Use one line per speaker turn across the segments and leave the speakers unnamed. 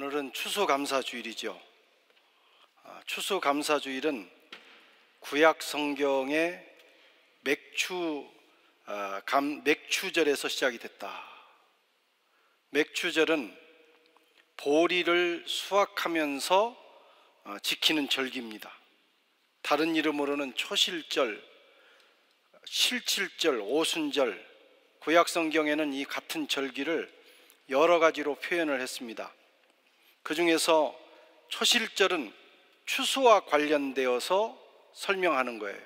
오늘은 추수감사주일이죠. 추수감사주일은 구약 성경의 맥추절에서 시작이 됐다. 맥추절은 보리를 수확하면서 지키는 절기입니다. 다른 이름으로는 초실절, 실칠절, 오순절, 구약 성경에는 이 같은 절기를 여러 가지로 표현을 했습니다. 그 중에서 초실절은 추수와 관련되어서 설명하는 거예요.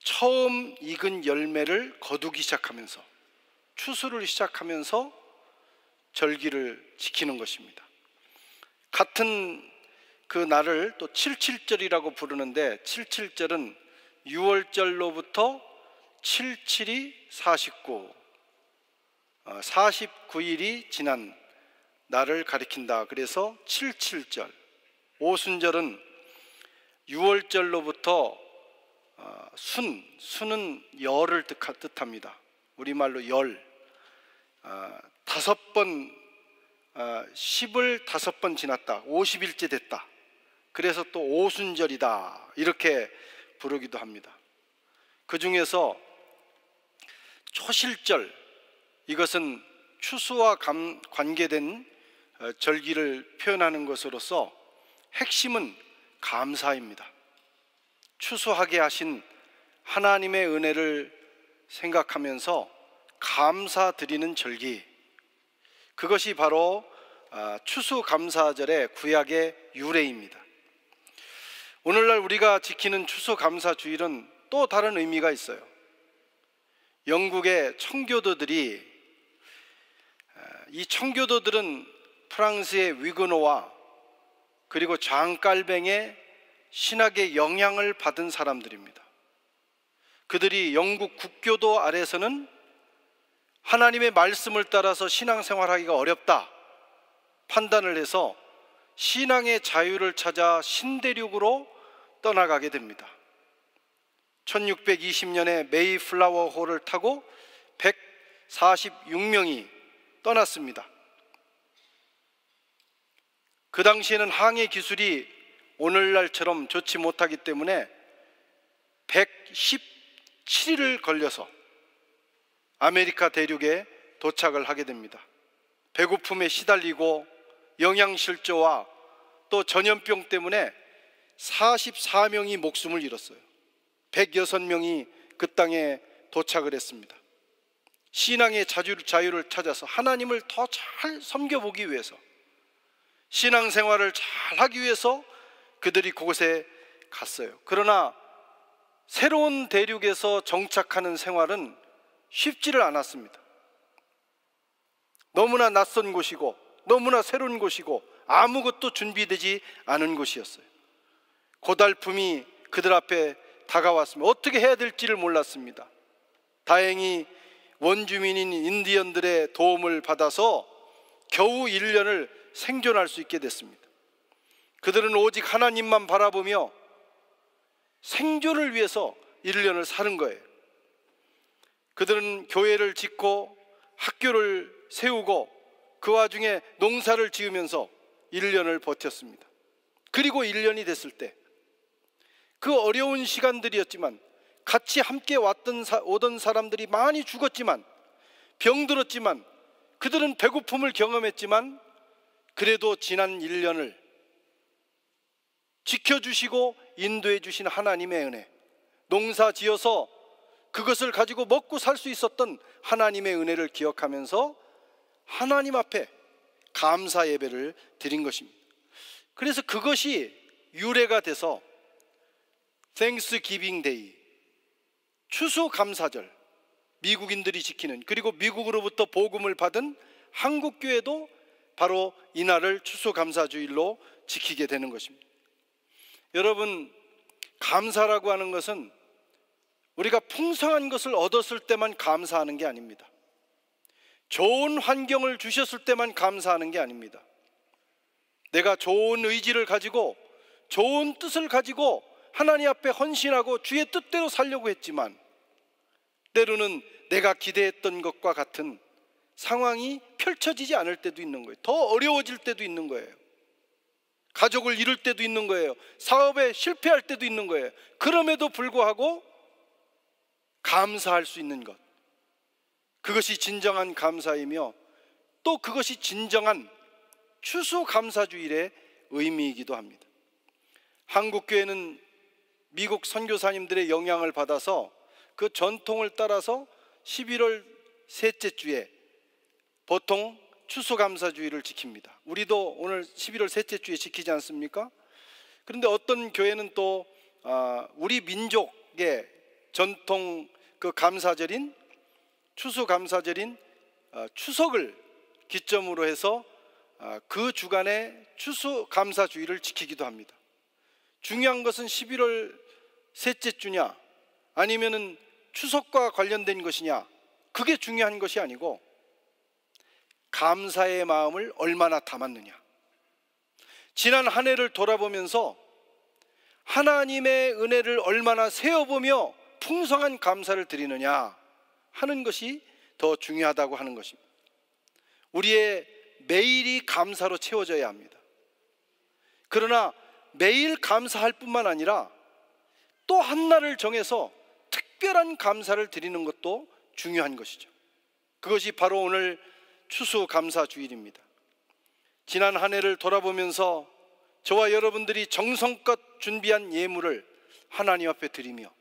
처음 익은 열매를 거두기 시작하면서, 추수를 시작하면서 절기를 지키는 것입니다. 같은 그 날을 또 칠칠절이라고 부르는데, 칠칠절은 6월절로부터 77이 49, 49일이 지난 날을 가리킨다. 그래서 칠칠절. 오순절은 6월절로부터 순은 열을 뜻합니다. 우리말로 열. 10을 5번 지났다. 50일째 됐다. 그래서 또 오순절이다. 이렇게 부르기도 합니다. 그 중에서 초실절, 이것은 추수와 관계된 절기를 표현하는 것으로서 핵심은 감사입니다. 추수하게 하신 하나님의 은혜를 생각하면서 감사드리는 절기, 그것이 바로 추수감사절의 구약의 유래입니다. 오늘날 우리가 지키는 추수감사주일은 또 다른 의미가 있어요. 영국의 청교도들이, 이 청교도들은 프랑스의 위그노와 그리고 장깔뱅의 신학의 영향을 받은 사람들입니다. 그들이 영국 국교도 아래서는 하나님의 말씀을 따라서 신앙생활하기가 어렵다 판단을 해서 신앙의 자유를 찾아 신대륙으로 떠나가게 됩니다. 1620년에 메이플라워 호를 타고 146명이 떠났습니다. 그 당시에는 항해 기술이 오늘날처럼 좋지 못하기 때문에 117일을 걸려서 아메리카 대륙에 도착을 하게 됩니다. 배고픔에 시달리고 영양실조와 또 전염병 때문에 44명이 목숨을 잃었어요. 106명이 그 땅에 도착을 했습니다. 신앙의 자유를 찾아서 하나님을 더 잘 섬겨보기 위해서, 신앙생활을 잘 하기 위해서 그들이 그곳에 갔어요. 그러나 새로운 대륙에서 정착하는 생활은 쉽지를 않았습니다. 너무나 낯선 곳이고 너무나 새로운 곳이고 아무것도 준비되지 않은 곳이었어요. 고달픔이 그들 앞에 다가왔습니다. 어떻게 해야 될지를 몰랐습니다. 다행히 원주민인 인디언들의 도움을 받아서 겨우 1년을 생존할 수 있게 됐습니다. 그들은 오직 하나님만 바라보며 생존을 위해서 1년을 사는 거예요. 그들은 교회를 짓고 학교를 세우고 그 와중에 농사를 지으면서 1년을 버텼습니다. 그리고 1년이 됐을 때 그 어려운 시간들이었지만, 같이 함께 오던 사람들이 많이 죽었지만, 병들었지만, 그들은 배고픔을 경험했지만, 그래도 지난 1년을 지켜주시고 인도해 주신 하나님의 은혜, 농사 지어서 그것을 가지고 먹고 살 수 있었던 하나님의 은혜를 기억하면서 하나님 앞에 감사 예배를 드린 것입니다. 그래서 그것이 유래가 돼서 Thanksgiving Day, 추수감사절, 미국인들이 지키는, 그리고 미국으로부터 복음을 받은 한국교회도 바로 이날을 추수감사주일로 지키게 되는 것입니다. 여러분, 감사라고 하는 것은 우리가 풍성한 것을 얻었을 때만 감사하는 게 아닙니다. 좋은 환경을 주셨을 때만 감사하는 게 아닙니다. 내가 좋은 의지를 가지고 좋은 뜻을 가지고 하나님 앞에 헌신하고 주의 뜻대로 살려고 했지만, 때로는 내가 기대했던 것과 같은 상황이 펼쳐지지 않을 때도 있는 거예요. 더 어려워질 때도 있는 거예요. 가족을 잃을 때도 있는 거예요. 사업에 실패할 때도 있는 거예요. 그럼에도 불구하고 감사할 수 있는 것, 그것이 진정한 감사이며 또 그것이 진정한 추수감사주일의 의미이기도 합니다. 한국교회는 미국 선교사님들의 영향을 받아서 그 전통을 따라서 11월 셋째 주에 보통 추수감사주일을 지킵니다. 우리도 오늘 11월 셋째 주에 지키지 않습니까? 그런데 어떤 교회는 또 우리 민족의 전통 그 감사절인 추수감사절인 추석을 기점으로 해서 그 주간에 추수감사주일을 지키기도 합니다. 중요한 것은 11월 셋째 주냐 아니면은 추석과 관련된 것이냐, 그게 중요한 것이 아니고 감사의 마음을 얼마나 담았느냐. 지난 한 해를 돌아보면서 하나님의 은혜를 얼마나 세어보며 풍성한 감사를 드리느냐 하는 것이 더 중요하다고 하는 것입니다. 우리의 매일이 감사로 채워져야 합니다. 그러나 매일 감사할 뿐만 아니라 또 한 날을 정해서 특별한 감사를 드리는 것도 중요한 것이죠. 그것이 바로 오늘 추수감사주일입니다. 지난 한 해를 돌아보면서 저와 여러분들이 정성껏 준비한 예물을 하나님 앞에 드리며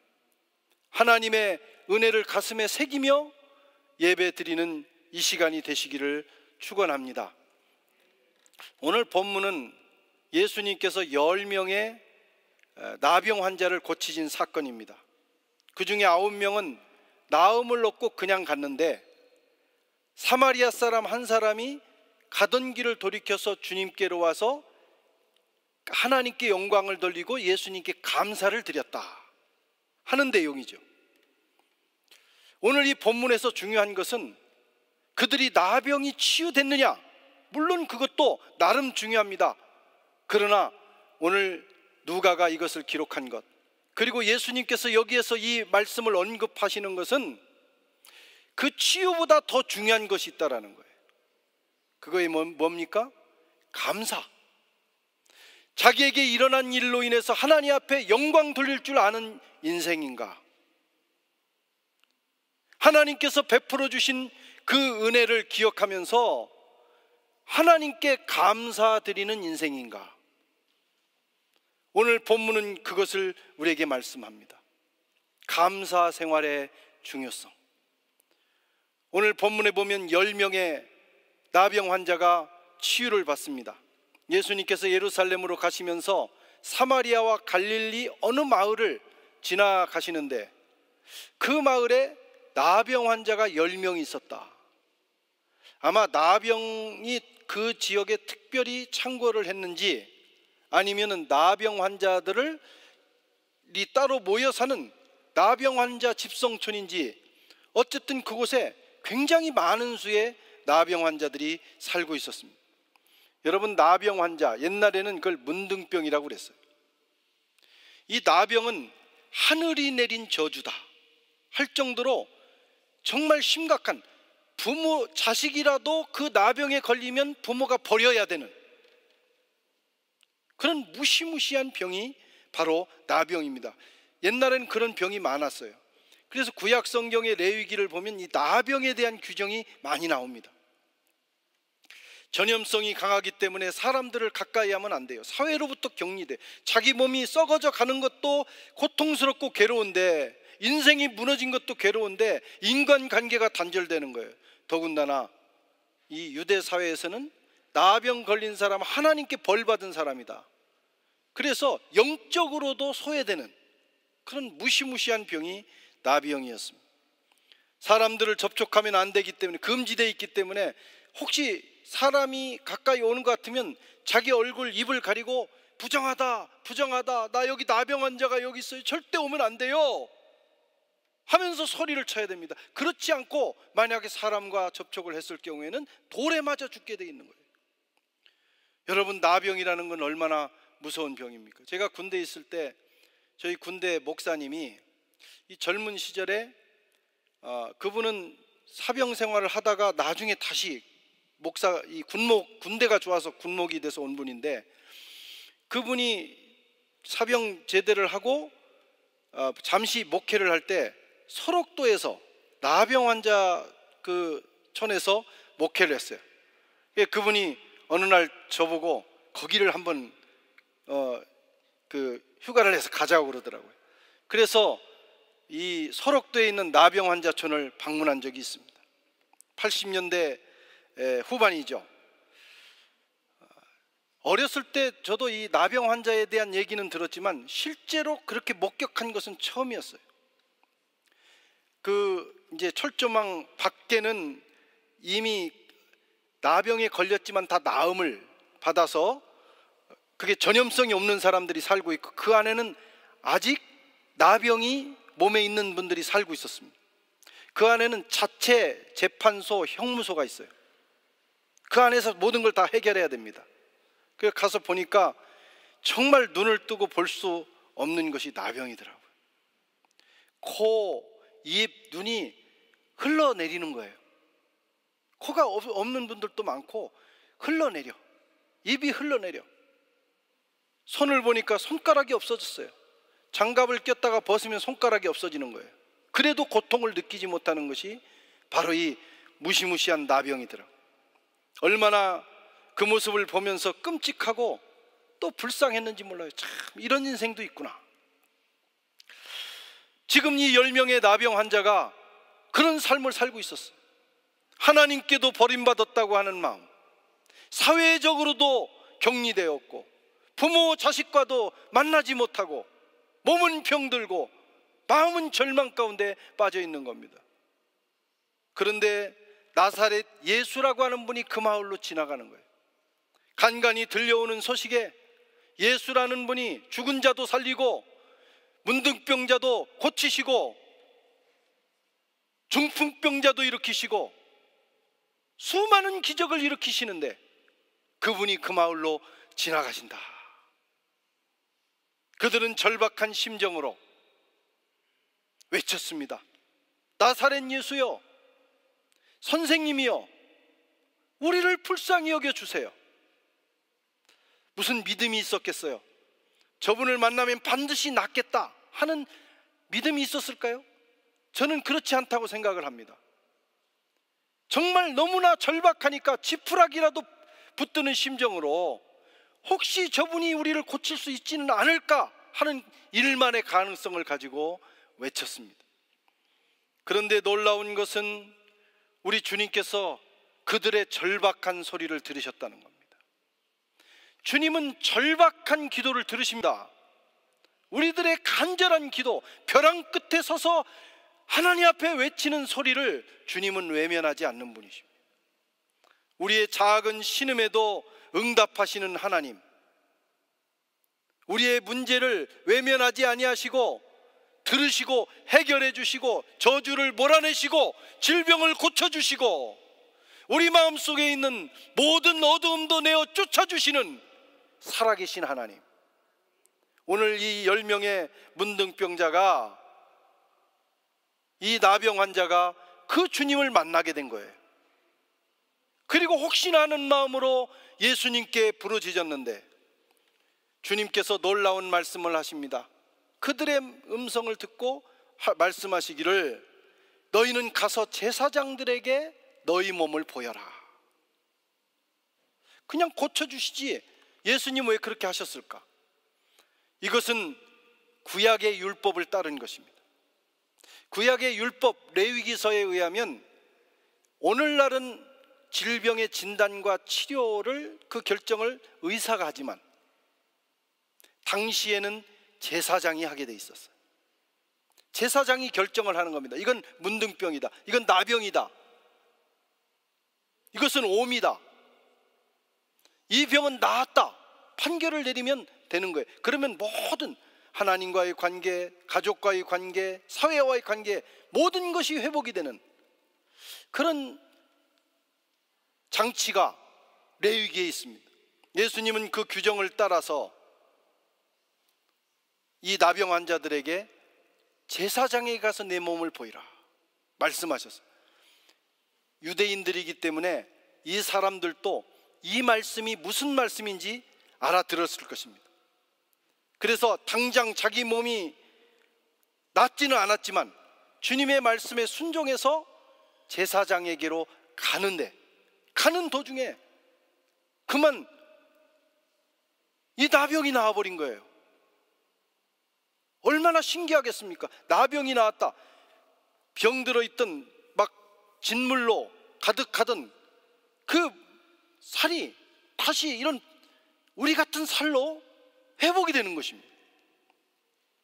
하나님의 은혜를 가슴에 새기며 예배 드리는 이 시간이 되시기를 축원합니다. 오늘 본문은 예수님께서 10명의 나병 환자를 고치신 사건입니다. 그 중에 9명은 나음을 얻고 그냥 갔는데 사마리아 사람 한 사람이 가던 길을 돌이켜서 주님께로 와서 하나님께 영광을 돌리고 예수님께 감사를 드렸다 하는 내용이죠. 오늘 이 본문에서 중요한 것은 그들이 나병이 치유됐느냐, 물론 그것도 나름 중요합니다. 그러나 오늘 누가가 이것을 기록한 것, 그리고 예수님께서 여기에서 이 말씀을 언급하시는 것은 그 치유보다 더 중요한 것이 있다라는 거예요. 그거에 뭡니까? 감사. 자기에게 일어난 일로 인해서 하나님 앞에 영광 돌릴 줄 아는 인생인가? 하나님께서 베풀어 주신 그 은혜를 기억하면서 하나님께 감사드리는 인생인가? 오늘 본문은 그것을 우리에게 말씀합니다. 감사 생활의 중요성. 오늘 본문에 보면 10명의 나병 환자가 치유를 받습니다. 예수님께서 예루살렘으로 가시면서 사마리아와 갈릴리 어느 마을을 지나가시는데 그 마을에 나병 환자가 10명이 있었다. 아마 나병이 그 지역에 특별히 창궐을 했는지 아니면은 나병 환자들을 따로 모여 사는 나병 환자 집성촌인지 어쨌든 그곳에 굉장히 많은 수의 나병 환자들이 살고 있었습니다. 여러분, 나병 환자, 옛날에는 그걸 문둥병이라고 그랬어요. 이 나병은 하늘이 내린 저주다 할 정도로 정말 심각한, 부모, 자식이라도 그 나병에 걸리면 부모가 버려야 되는 그런 무시무시한 병이 바로 나병입니다. 옛날에는 그런 병이 많았어요. 그래서 구약 성경의 레위기를 보면 이 나병에 대한 규정이 많이 나옵니다. 전염성이 강하기 때문에 사람들을 가까이 하면 안 돼요. 사회로부터 격리돼. 자기 몸이 썩어져 가는 것도 고통스럽고 괴로운데, 인생이 무너진 것도 괴로운데 인간관계가 단절되는 거예요. 더군다나 이 유대 사회에서는 나병 걸린 사람 하나님께 벌 받은 사람이다. 그래서 영적으로도 소외되는 그런 무시무시한 병이 나병이었습니다. 사람들을 접촉하면 안 되기 때문에, 금지되어 있기 때문에 혹시 사람이 가까이 오는 것 같으면 자기 얼굴, 입을 가리고 부정하다, 부정하다, 나 여기 나병 환자가 여기 있어요, 절대 오면 안 돼요 하면서 소리를 쳐야 됩니다. 그렇지 않고 만약에 사람과 접촉을 했을 경우에는 돌에 맞아 죽게 돼 있는 거예요. 여러분, 나병이라는 건 얼마나 무서운 병입니까? 제가 군대에 있을 때 저희 군대 목사님이 이 젊은 시절에 그분은 사병 생활을 하다가 나중에 다시 군대가 좋아서 군목이 돼서 온 분인데, 그분이 사병 제대를 하고 잠시 목회를 할 때 설옥도에서 나병 환자 그 촌에서 목회를 했어요. 그분이 어느 날 저보고 거기를 한번 그 휴가를 해서 가자고 그러더라고요. 그래서 이 설옥도에 있는 나병 환자촌을 방문한 적이 있습니다. 80년대 후반이죠. 어렸을 때 저도 이 나병 환자에 대한 얘기는 들었지만 실제로 그렇게 목격한 것은 처음이었어요. 이제 철조망 밖에는 이미 나병에 걸렸지만 다 나음을 받아서 그게 전염성이 없는 사람들이 살고 있고, 그 안에는 아직 나병이 몸에 있는 분들이 살고 있었습니다. 그 안에는 자체 재판소, 형무소가 있어요. 그 안에서 모든 걸 다 해결해야 됩니다. 그래서 가서 보니까 정말 눈을 뜨고 볼 수 없는 것이 나병이더라고요. 코, 입, 눈이 흘러내리는 거예요. 코가 없는 분들도 많고 흘러내려, 입이 흘러내려. 손을 보니까 손가락이 없어졌어요. 장갑을 꼈다가 벗으면 손가락이 없어지는 거예요. 그래도 고통을 느끼지 못하는 것이 바로 이 무시무시한 나병이더라고요. 얼마나 그 모습을 보면서 끔찍하고 또 불쌍했는지 몰라요. 참, 이런 인생도 있구나. 지금 이 10명의 나병 환자가 그런 삶을 살고 있었어요. 하나님께도 버림받았다고 하는 마음, 사회적으로도 격리되었고, 부모 자식과도 만나지 못하고, 몸은 병들고 마음은 절망 가운데 빠져 있는 겁니다. 그런데 나사렛 예수라고 하는 분이 그 마을로 지나가는 거예요. 간간히 들려오는 소식에 예수라는 분이 죽은 자도 살리고 문둥병자도 고치시고 중풍병자도 일으키시고 수많은 기적을 일으키시는데 그분이 그 마을로 지나가신다. 그들은 절박한 심정으로 외쳤습니다. 나사렛 예수여, 선생님이여, 우리를 불쌍히 여겨주세요. 무슨 믿음이 있었겠어요? 저분을 만나면 반드시 낫겠다 하는 믿음이 있었을까요? 저는 그렇지 않다고 생각을 합니다. 정말 너무나 절박하니까 지푸라기라도 붙드는 심정으로 혹시 저분이 우리를 고칠 수 있지는 않을까 하는 일만의 가능성을 가지고 외쳤습니다. 그런데 놀라운 것은 우리 주님께서 그들의 절박한 소리를 들으셨다는 겁니다. 주님은 절박한 기도를 들으십니다. 우리들의 간절한 기도, 벼랑 끝에 서서 하나님 앞에 외치는 소리를 주님은 외면하지 않는 분이십니다. 우리의 작은 신음에도 응답하시는 하나님, 우리의 문제를 외면하지 아니하시고 들으시고 해결해 주시고 저주를 몰아내시고 질병을 고쳐주시고 우리 마음속에 있는 모든 어두움도 내어 쫓아주시는 살아계신 하나님. 오늘 이 10명의 문둥병자가, 이 나병 환자가 그 주님을 만나게 된 거예요. 그리고 혹시나 하는 마음으로 예수님께 부르짖었는데 주님께서 놀라운 말씀을 하십니다. 그들의 음성을 듣고 말씀하시기를 너희는 가서 제사장들에게 너희 몸을 보여라. 그냥 고쳐주시지 예수님 왜 그렇게 하셨을까? 이것은 구약의 율법을 따른 것입니다. 구약의 율법 레위기서에 의하면 오늘날은 질병의 진단과 치료를 그 결정을 의사가 하지만 당시에는 제사장이 하게 돼 있었어요. 제사장이 결정을 하는 겁니다. 이건 문둥병이다, 이건 나병이다, 이것은 옴이다, 이 병은 나았다 판결을 내리면 되는 거예요. 그러면 모든 하나님과의 관계, 가족과의 관계, 사회와의 관계 모든 것이 회복이 되는 그런 장치가 레위기에 있습니다. 예수님은 그 규정을 따라서 이 나병 환자들에게 제사장에 가서 내 몸을 보이라 말씀하셨어요. 유대인들이기 때문에 이 사람들도 이 말씀이 무슨 말씀인지 알아들었을 것입니다. 그래서 당장 자기 몸이 낫지는 않았지만 주님의 말씀에 순종해서 제사장에게로 가는 도중에 그만 이 나병이 나와버린 거예요. 얼마나 신기하겠습니까? 나병이 나왔다. 병들어 있던 막 진물로 가득하던 그 살이 다시 이런 우리 같은 살로 회복이 되는 것입니다.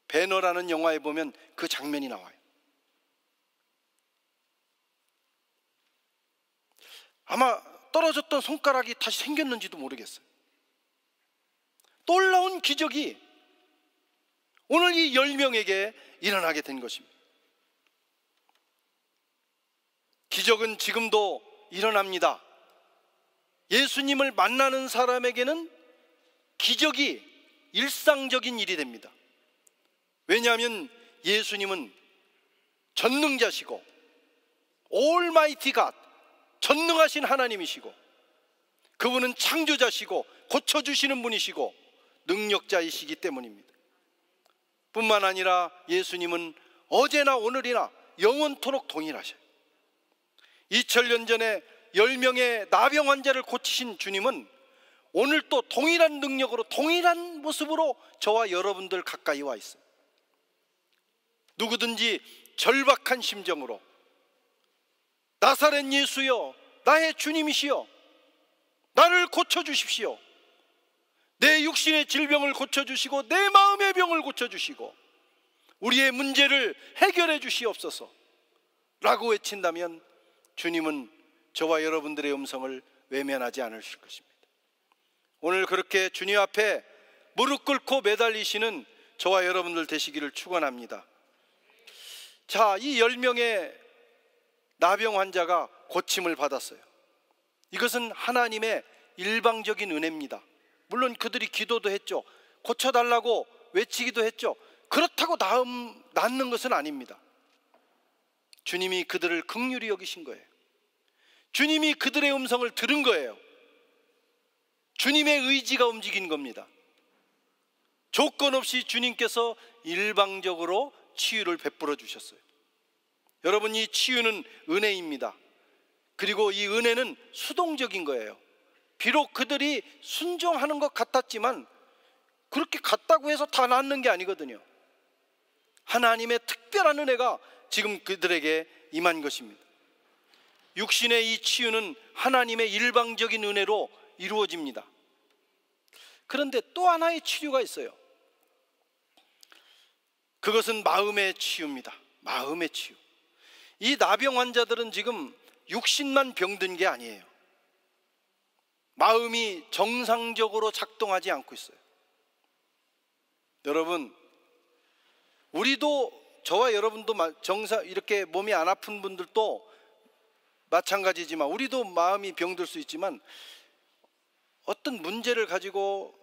배너라는 영화에 보면 그 장면이 나와요. 아마 떨어졌던 손가락이 다시 생겼는지도 모르겠어요. 놀라운 기적이 오늘 이 10명에게 일어나게 된 것입니다. 기적은 지금도 일어납니다. 예수님을 만나는 사람에게는 기적이 일상적인 일이 됩니다. 왜냐하면 예수님은 전능자시고 올마이티 갓, 전능하신 하나님이시고 그분은 창조자시고 고쳐주시는 분이시고 능력자이시기 때문입니다. 뿐만 아니라 예수님은 어제나 오늘이나 영원토록 동일하셔요. 2000년 전에 10명의 나병 환자를 고치신 주님은 오늘 또 동일한 능력으로 동일한 모습으로 저와 여러분들 가까이 와 있어요. 누구든지 절박한 심정으로 나사렛 예수여, 나의 주님이시여, 나를 고쳐주십시오. 내 육신의 질병을 고쳐주시고 내 마음의 병을 고쳐주시고 우리의 문제를 해결해 주시옵소서 라고 외친다면 주님은 저와 여러분들의 음성을 외면하지 않으실 것입니다. 오늘 그렇게 주님 앞에 무릎 꿇고 매달리시는 저와 여러분들 되시기를 축원합니다. 자, 이 10명의 나병 환자가 고침을 받았어요. 이것은 하나님의 일방적인 은혜입니다. 물론 그들이 기도도 했죠. 고쳐달라고 외치기도 했죠. 그렇다고 낫는 것은 아닙니다. 주님이 그들을 긍휼히 여기신 거예요. 주님이 그들의 음성을 들은 거예요. 주님의 의지가 움직인 겁니다. 조건 없이 주님께서 일방적으로 치유를 베풀어 주셨어요. 여러분, 이 치유는 은혜입니다. 그리고 이 은혜는 수동적인 거예요. 비록 그들이 순종하는 것 같았지만 그렇게 같다고 해서 다 낫는 게 아니거든요. 하나님의 특별한 은혜가 지금 그들에게 임한 것입니다. 육신의 이 치유는 하나님의 일방적인 은혜로 이루어집니다. 그런데 또 하나의 치유가 있어요. 그것은 마음의 치유입니다. 마음의 치유. 이 나병 환자들은 지금 육신만 병든 게 아니에요. 마음이 정상적으로 작동하지 않고 있어요. 여러분, 우리도 저와 여러분도 이렇게 몸이 안 아픈 분들도 마찬가지지만 우리도 마음이 병들 수 있지만 어떤 문제를 가지고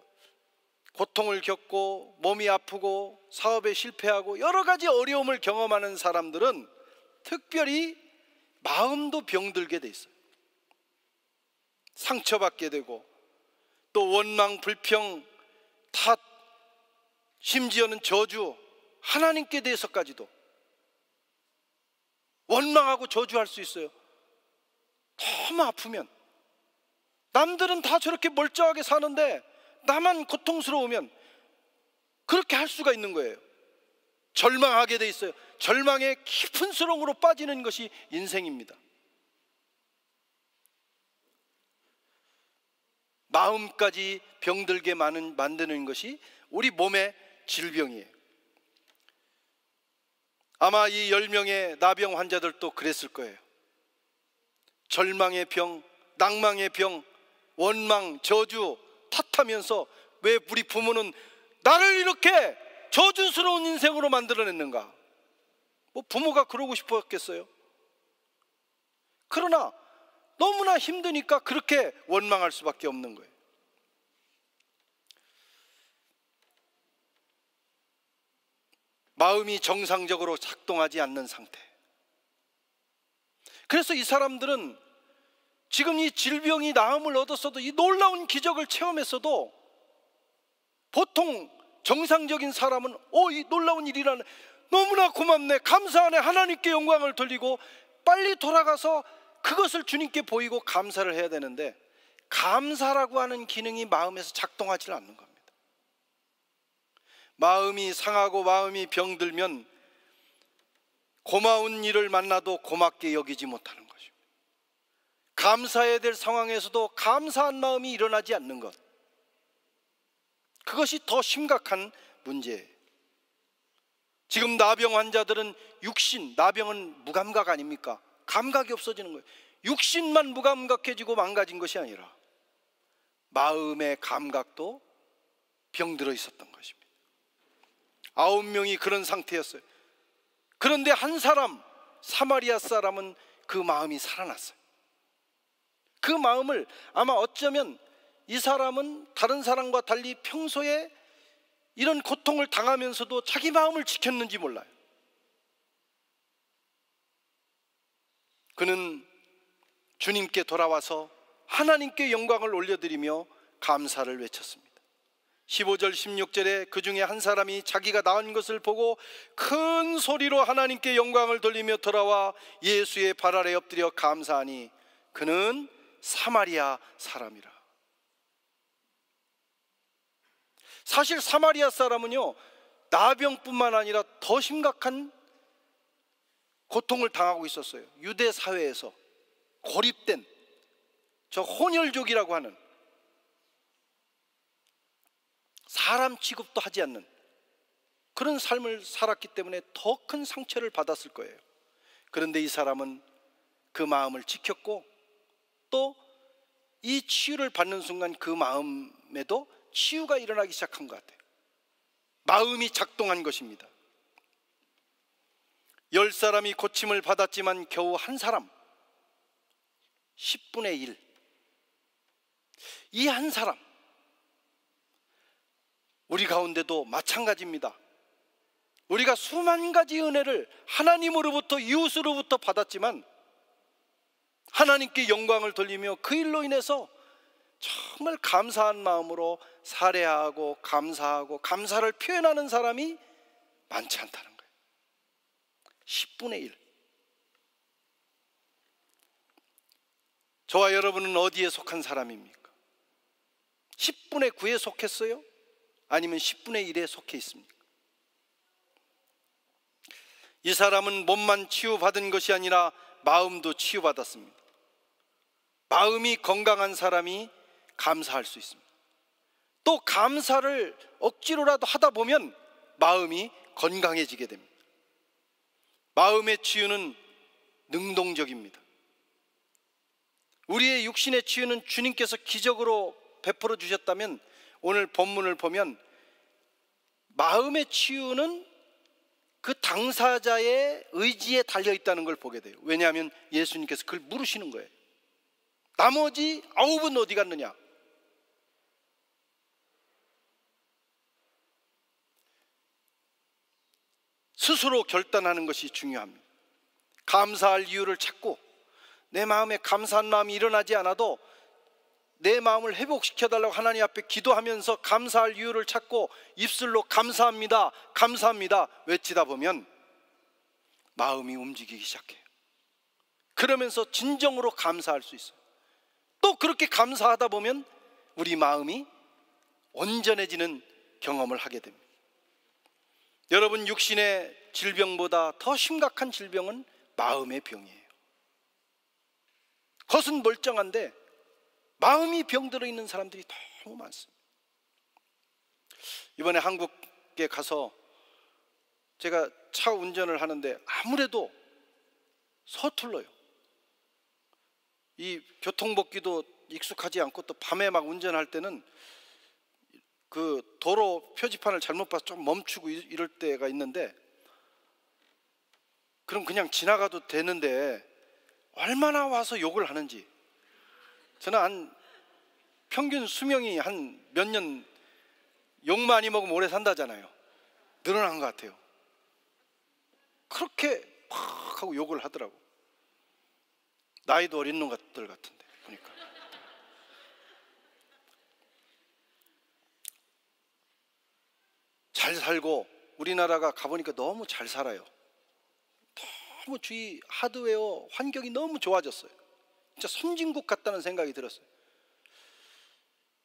고통을 겪고 몸이 아프고 사업에 실패하고 여러 가지 어려움을 경험하는 사람들은 특별히 마음도 병들게 돼 있어요. 상처받게 되고 또 원망, 불평, 탓, 심지어는 저주, 하나님께 대해서까지도 원망하고 저주할 수 있어요. 너무 아프면. 남들은 다 저렇게 멀쩡하게 사는데 나만 고통스러우면 그렇게 할 수가 있는 거예요. 절망하게 돼 있어요. 절망의 깊은 수렁으로 빠지는 것이 인생입니다. 마음까지 병들게 만드는 것이 우리 몸의 질병이에요. 아마 이 10명의 나병 환자들도 그랬을 거예요. 절망의 병, 낭망의 병, 원망, 저주, 탓하면서 왜 우리 부모는 나를 이렇게 저주스러운 인생으로 만들어냈는가? 뭐 부모가 그러고 싶었겠어요? 그러나 너무나 힘드니까 그렇게 원망할 수밖에 없는 거예요. 마음이 정상적으로 작동하지 않는 상태. 그래서 이 사람들은 지금 이 질병이 나음을 얻었어도, 이 놀라운 기적을 체험했어도, 보통 정상적인 사람은 이 놀라운 일이라네, 너무나 고맙네, 감사하네, 하나님께 영광을 돌리고 빨리 돌아가서 그것을 주님께 보이고 감사를 해야 되는데, 감사라고 하는 기능이 마음에서 작동하지 않는 겁니다. 마음이 상하고 마음이 병들면 고마운 일을 만나도 고맙게 여기지 못하는 것입니다. 감사해야 될 상황에서도 감사한 마음이 일어나지 않는 것, 그것이 더 심각한 문제예요. 지금 나병 환자들은 육신, 나병은 무감각 아닙니까? 감각이 없어지는 거예요. 육신만 무감각해지고 망가진 것이 아니라 마음의 감각도 병들어 있었던 것입니다. 9명이 그런 상태였어요. 그런데 한 사람, 사마리아 사람은 그 마음이 살아났어요. 그 마음을, 아마 어쩌면 이 사람은 다른 사람과 달리 평소에 이런 고통을 당하면서도 자기 마음을 지켰는지 몰라요. 그는 주님께 돌아와서 하나님께 영광을 올려드리며 감사를 외쳤습니다. 15절 16절에 그 중에 한 사람이 자기가 나은 것을 보고 큰 소리로 하나님께 영광을 돌리며 돌아와 예수의 발 아래 엎드려 감사하니 그는 사마리아 사람이라. 사실 사마리아 사람은요, 나병뿐만 아니라 더 심각한 고통을 당하고 있었어요. 유대 사회에서 고립된 저 혼혈족이라고 하는, 사람 취급도 하지 않는 그런 삶을 살았기 때문에 더 큰 상처를 받았을 거예요. 그런데 이 사람은 그 마음을 지켰고, 또 이 치유를 받는 순간 그 마음에도 치유가 일어나기 시작한 것 같아요. 마음이 작동한 것입니다. 10사람이 고침을 받았지만 겨우 한 사람, 10분의 1, 이 한 사람, 우리 가운데도 마찬가지입니다. 우리가 수만 가지 은혜를 하나님으로부터, 이웃으로부터 받았지만 하나님께 영광을 돌리며 그 일로 인해서 정말 감사한 마음으로 살해하고 감사하고 감사를 표현하는 사람이 많지 않다는 거예요. 10분의 1. 저와 여러분은 어디에 속한 사람입니까? 10분의 9에 속했어요? 아니면 10분의 1에 속해 있습니까? 이 사람은 몸만 치유받은 것이 아니라 마음도 치유받았습니다. 마음이 건강한 사람이 감사할 수 있습니다. 또 감사를 억지로라도 하다 보면 마음이 건강해지게 됩니다. 마음의 치유는 능동적입니다. 우리의 육신의 치유는 주님께서 기적으로 베풀어 주셨다면, 오늘 본문을 보면 마음의 치유는 그 당사자의 의지에 달려 있다는 걸 보게 돼요. 왜냐하면 예수님께서 그걸 물으시는 거예요. 나머지 9은 어디 갔느냐? 스스로 결단하는 것이 중요합니다. 감사할 이유를 찾고, 내 마음에 감사한 마음이 일어나지 않아도 내 마음을 회복시켜달라고 하나님 앞에 기도하면서 감사할 이유를 찾고 입술로 감사합니다, 감사합니다 외치다 보면 마음이 움직이기 시작해요. 그러면서 진정으로 감사할 수 있어요. 또 그렇게 감사하다 보면 우리 마음이 온전해지는 경험을 하게 됩니다. 여러분, 육신의 질병보다 더 심각한 질병은 마음의 병이에요. 겉은 멀쩡한데 마음이 병들어 있는 사람들이 너무 많습니다. 이번에 한국에 가서 제가 차 운전을 하는데 아무래도 서툴러요. 이 교통법규도 익숙하지 않고 또 밤에 막 운전할 때는 그 도로 표지판을 잘못 봐서 좀 멈추고 이럴 때가 있는데, 그럼 그냥 지나가도 되는데 얼마나 와서 욕을 하는지. 저는 한 평균 수명이 한 몇 년, 욕 많이 먹으면 오래 산다잖아요. 늘어난 것 같아요. 그렇게 팍 하고 욕을 하더라고. 나이도 어린 놈들 같은데 보니까. 잘 살고 우리나라가 가보니까 너무 잘 살아요. 너무 주위 하드웨어 환경이 너무 좋아졌어요. 진짜 선진국 같다는 생각이 들었어요.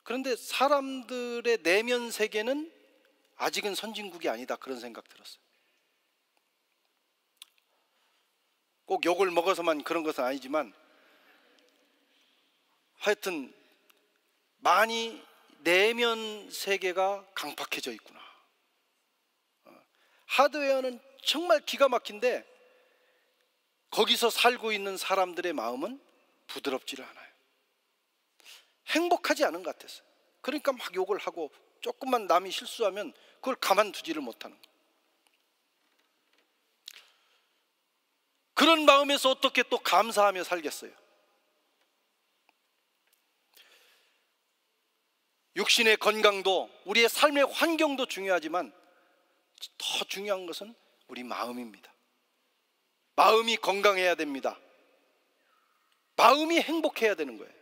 그런데 사람들의 내면 세계는 아직은 선진국이 아니다, 그런 생각 들었어요. 꼭 욕을 먹어서만 그런 것은 아니지만 하여튼 많이 내면 세계가 강팍해져 있구나. 하드웨어는 정말 기가 막힌데 거기서 살고 있는 사람들의 마음은 부드럽지를 않아요. 행복하지 않은 것 같았어요. 그러니까 막 욕을 하고 조금만 남이 실수하면 그걸 가만두지를 못하는 거예요. 그런 마음에서 어떻게 또 감사하며 살겠어요? 육신의 건강도 우리의 삶의 환경도 중요하지만 더 중요한 것은 우리 마음입니다. 마음이 건강해야 됩니다. 마음이 행복해야 되는 거예요.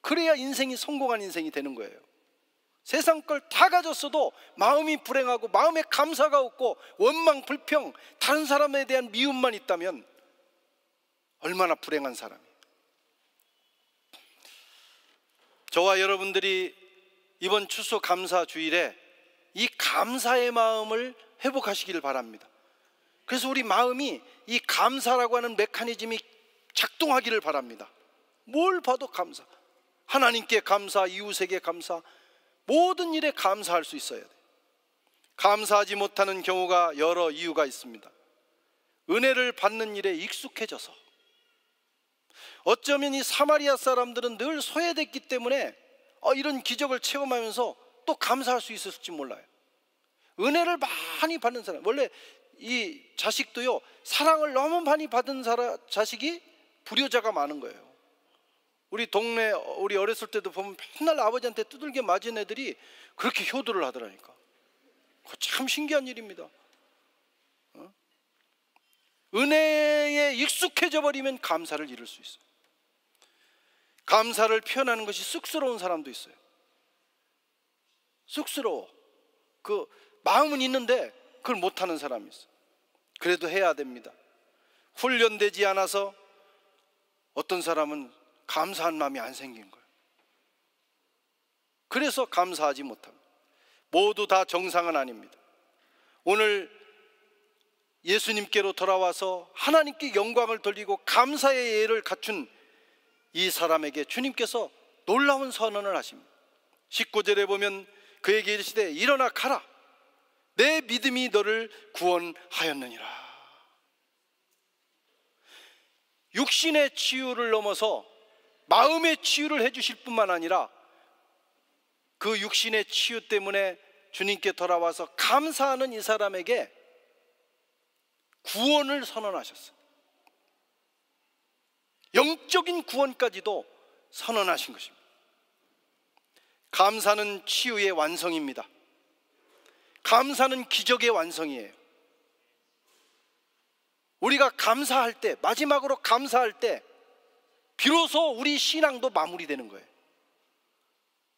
그래야 인생이 성공한 인생이 되는 거예요. 세상 걸 다 가졌어도 마음이 불행하고 마음에 감사가 없고 원망, 불평, 다른 사람에 대한 미움만 있다면 얼마나 불행한 사람이에요. 저와 여러분들이 이번 추수감사 주일에 이 감사의 마음을 회복하시기를 바랍니다. 그래서 우리 마음이 이 감사라고 하는 메커니즘이 작동하기를 바랍니다. 뭘 봐도 감사, 하나님께 감사, 이웃에게 감사, 모든 일에 감사할 수 있어야 돼요. 감사하지 못하는 경우가 여러 이유가 있습니다. 은혜를 받는 일에 익숙해져서, 어쩌면 이 사마리아 사람들은 늘 소외됐기 때문에 이런 기적을 체험하면서 또 감사할 수 있었을지 몰라요. 은혜를 많이 받는 사람, 원래 이 자식도요, 사랑을 너무 많이 받은 자식이 불효자가 많은 거예요. 우리 동네, 우리 어렸을 때도 보면 맨날 아버지한테 두들겨 맞은 애들이 그렇게 효도를 하더라니까. 그거 참 신기한 일입니다. 은혜에 익숙해져 버리면 감사를 잃을 수 있어요. 감사를 표현하는 것이 쑥스러운 사람도 있어요. 쑥스러워. 그 마음은 있는데 그걸 못하는 사람이 있어요. 그래도 해야 됩니다. 훈련되지 않아서 어떤 사람은 감사한 마음이 안 생긴 거예요. 그래서 감사하지 못합니다. 모두 다 정상은 아닙니다. 오늘 예수님께로 돌아와서 하나님께 영광을 돌리고 감사의 예를 갖춘 이 사람에게 주님께서 놀라운 선언을 하십니다. 19절에 보면 그에게 이르시되 일어나 가라, 내 믿음이 너를 구원하였느니라. 육신의 치유를 넘어서 마음의 치유를 해주실 뿐만 아니라 그 육신의 치유 때문에 주님께 돌아와서 감사하는 이 사람에게 구원을 선언하셨어요. 영적인 구원까지도 선언하신 것입니다. 감사는 치유의 완성입니다. 감사는 기적의 완성이에요. 우리가 감사할 때, 마지막으로 감사할 때 비로소 우리 신앙도 마무리되는 거예요.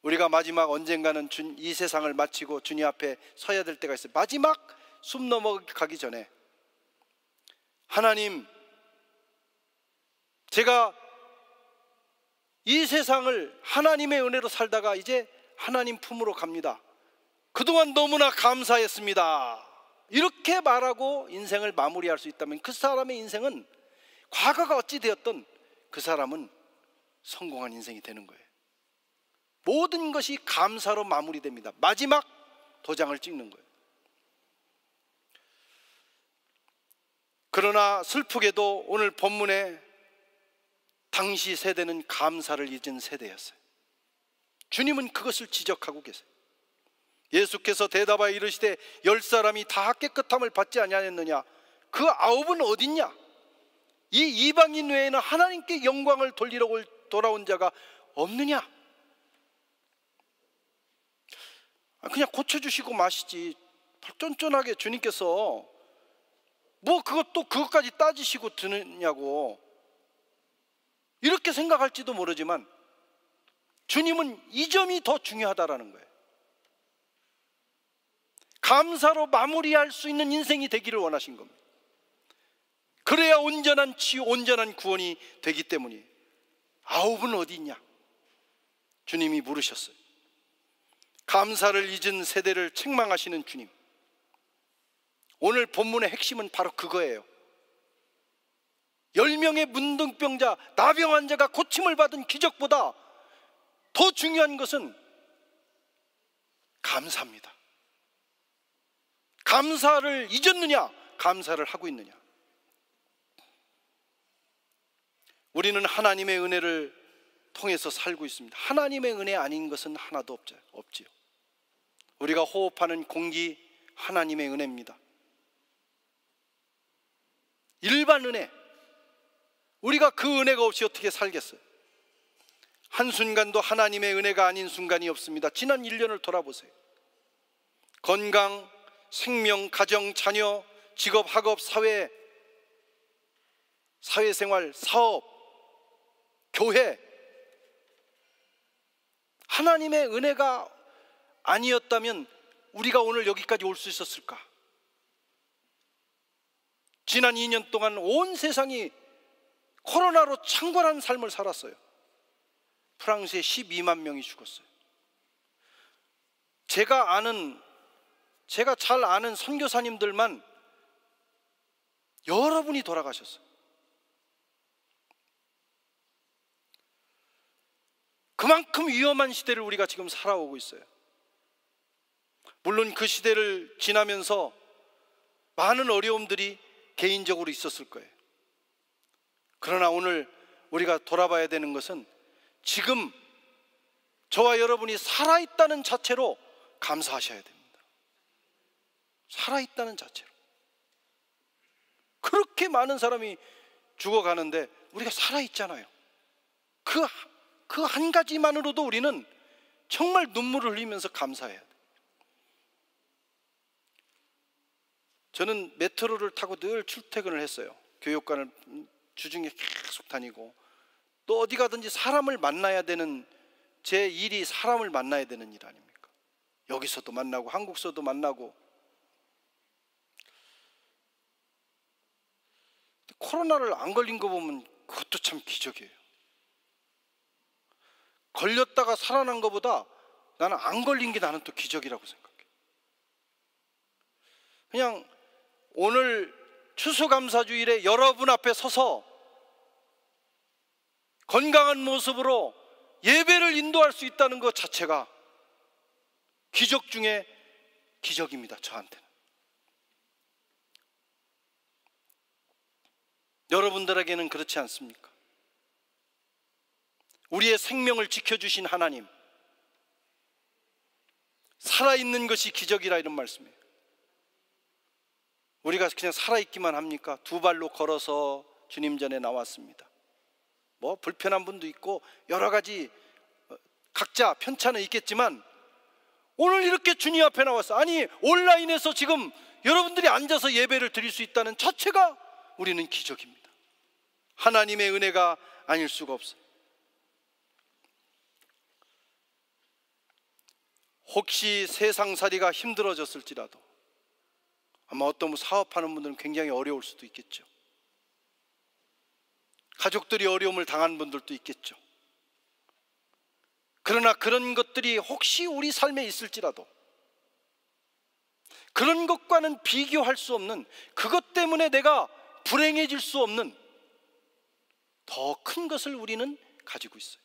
우리가 마지막 언젠가는 이 세상을 마치고 주님 앞에 서야 될 때가 있어요. 마지막 숨 넘어가기 전에 하나님, 제가 이 세상을 하나님의 은혜로 살다가 이제 하나님 품으로 갑니다. 그동안 너무나 감사했습니다. 이렇게 말하고 인생을 마무리할 수 있다면 그 사람의 인생은, 과거가 어찌 되었든 그 사람은 성공한 인생이 되는 거예요. 모든 것이 감사로 마무리됩니다. 마지막 도장을 찍는 거예요. 그러나 슬프게도 오늘 본문에 당시 세대는 감사를 잊은 세대였어요. 주님은 그것을 지적하고 계세요. 예수께서 대답하여 이르시되 10사람이 다 깨끗함을 받지 아니하였느냐? 그 9은 어딨냐? 이 이방인 외에는 하나님께 영광을 돌리러 돌아온 자가 없느냐? 그냥 고쳐주시고 마시지, 쫀쫀하게 주님께서 뭐 그것까지 따지시고 드느냐고. 이렇게 생각할지도 모르지만 주님은 이 점이 더 중요하다라는 거예요. 감사로 마무리할 수 있는 인생이 되기를 원하신 겁니다. 그래야 온전한 치유, 온전한 구원이 되기 때문이에요. 아홉은 어디 있냐? 주님이 물으셨어요. 감사를 잊은 세대를 책망하시는 주님. 오늘 본문의 핵심은 바로 그거예요. 10명의 문둥병자, 나병 환자가 고침을 받은 기적보다 더 중요한 것은 감사입니다. 감사를 잊었느냐? 감사를 하고 있느냐? 우리는 하나님의 은혜를 통해서 살고 있습니다. 하나님의 은혜 아닌 것은 하나도 없지요. 우리가 호흡하는 공기, 하나님의 은혜입니다. 일반 은혜, 우리가 그 은혜가 없이 어떻게 살겠어요? 한순간도 하나님의 은혜가 아닌 순간이 없습니다. 지난 1년을 돌아보세요. 건강, 생명, 가정, 자녀, 직업, 학업, 사회생활, 사업, 교회, 하나님의 은혜가 아니었다면 우리가 오늘 여기까지 올 수 있었을까? 지난 2년 동안 온 세상이 코로나로 창궐한 삶을 살았어요. 프랑스에 12만 명이 죽었어요. 제가 잘 아는 선교사님들만 여러분이 돌아가셨어요. 그만큼 위험한 시대를 우리가 지금 살아오고 있어요. 물론 그 시대를 지나면서 많은 어려움들이 개인적으로 있었을 거예요. 그러나 오늘 우리가 돌아봐야 되는 것은 지금 저와 여러분이 살아있다는 자체로 감사하셔야 됩니다. 살아있다는 자체로. 그렇게 많은 사람이 죽어가는데 우리가 살아있잖아요. 그 한 가지만으로도 우리는 정말 눈물을 흘리면서 감사해야 돼요. 저는 메트로를 타고 늘 출퇴근을 했어요. 교육관을 주중에 계속 다니고, 또 어디 가든지 사람을 만나야 되는, 제 일이 사람을 만나야 되는 일 아닙니까? 여기서도 만나고 한국서도 만나고. 코로나를 안 걸린 거 보면 그것도 참 기적이에요. 걸렸다가 살아난 것보다 나는 안 걸린 게 나는 또 기적이라고 생각해. 그냥 오늘 추수감사주일에 여러분 앞에 서서 건강한 모습으로 예배를 인도할 수 있다는 것 자체가 기적 중에 기적입니다. 저한테는. 여러분들에게는 그렇지 않습니까? 우리의 생명을 지켜주신 하나님, 살아있는 것이 기적이라 이런 말씀이에요. 우리가 그냥 살아있기만 합니까? 두 발로 걸어서 주님 전에 나왔습니다. 뭐 불편한 분도 있고 여러 가지 각자 편차는 있겠지만 오늘 이렇게 주님 앞에 나왔어. 아니, 온라인에서 지금 여러분들이 앉아서 예배를 드릴 수 있다는 자체가 우리는 기적입니다. 하나님의 은혜가 아닐 수가 없어요. 혹시 세상살이가 힘들어졌을지라도 아마 어떤 사업하는 분들은 굉장히 어려울 수도 있겠죠. 가족들이 어려움을 당한 분들도 있겠죠. 그러나 그런 것들이 혹시 우리 삶에 있을지라도 그런 것과는 비교할 수 없는, 그것 때문에 내가 불행해질 수 없는 더 큰 것을 우리는 가지고 있어요.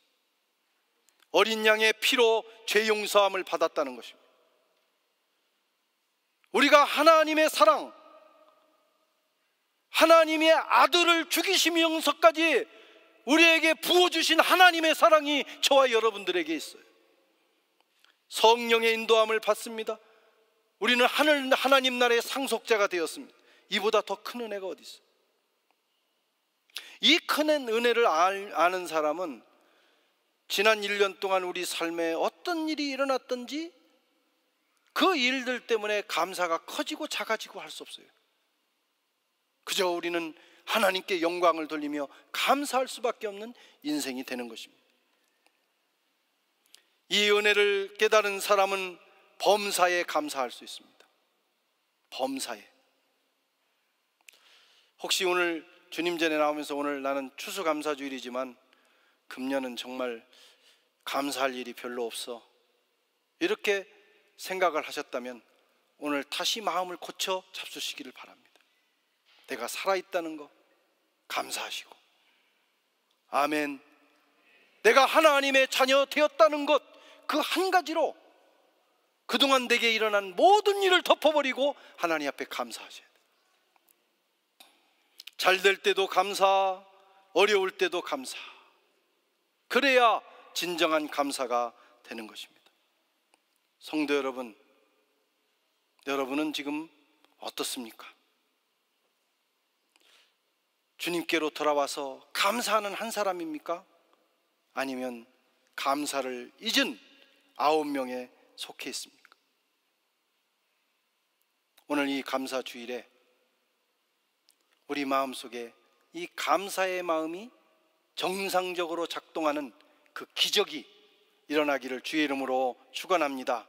어린 양의 피로 죄 용서함을 받았다는 것입니다. 우리가 하나님의 사랑, 하나님의 아들을 죽이시면서까지 우리에게 부어주신 하나님의 사랑이 저와 여러분들에게 있어요. 성령의 인도함을 받습니다. 우리는 하나님 나라의 상속자가 되었습니다. 이보다 더 큰 은혜가 어디 있어요? 이 큰 은혜를 아는 사람은 지난 1년 동안 우리 삶에 어떤 일이 일어났든지 그 일들 때문에 감사가 커지고 작아지고 할 수 없어요. 그저 우리는 하나님께 영광을 돌리며 감사할 수밖에 없는 인생이 되는 것입니다. 이 은혜를 깨달은 사람은 범사에 감사할 수 있습니다. 범사에. 혹시 오늘 주님 전에 나오면서 오늘 나는 추수감사주일이지만 금년은 정말 감사할 일이 별로 없어, 이렇게 생각을 하셨다면 오늘 다시 마음을 고쳐 잡수시기를 바랍니다. 내가 살아있다는 거 감사하시고, 아멘, 내가 하나님의 자녀 되었다는 것, 그 한 가지로 그동안 내게 일어난 모든 일을 덮어버리고 하나님 앞에 감사하셔야 돼요. 잘 될 때도 감사, 어려울 때도 감사. 그래야 진정한 감사가 되는 것입니다. 성도 여러분, 여러분은 지금 어떻습니까? 주님께로 돌아와서 감사하는 한 사람입니까? 아니면 감사를 잊은 9명에 속해 있습니까? 오늘 이 감사 주일에 우리 마음속에 이 감사의 마음이 정상적으로 작동하는 그 기적이 일어나기를 주의 이름으로 축원합니다.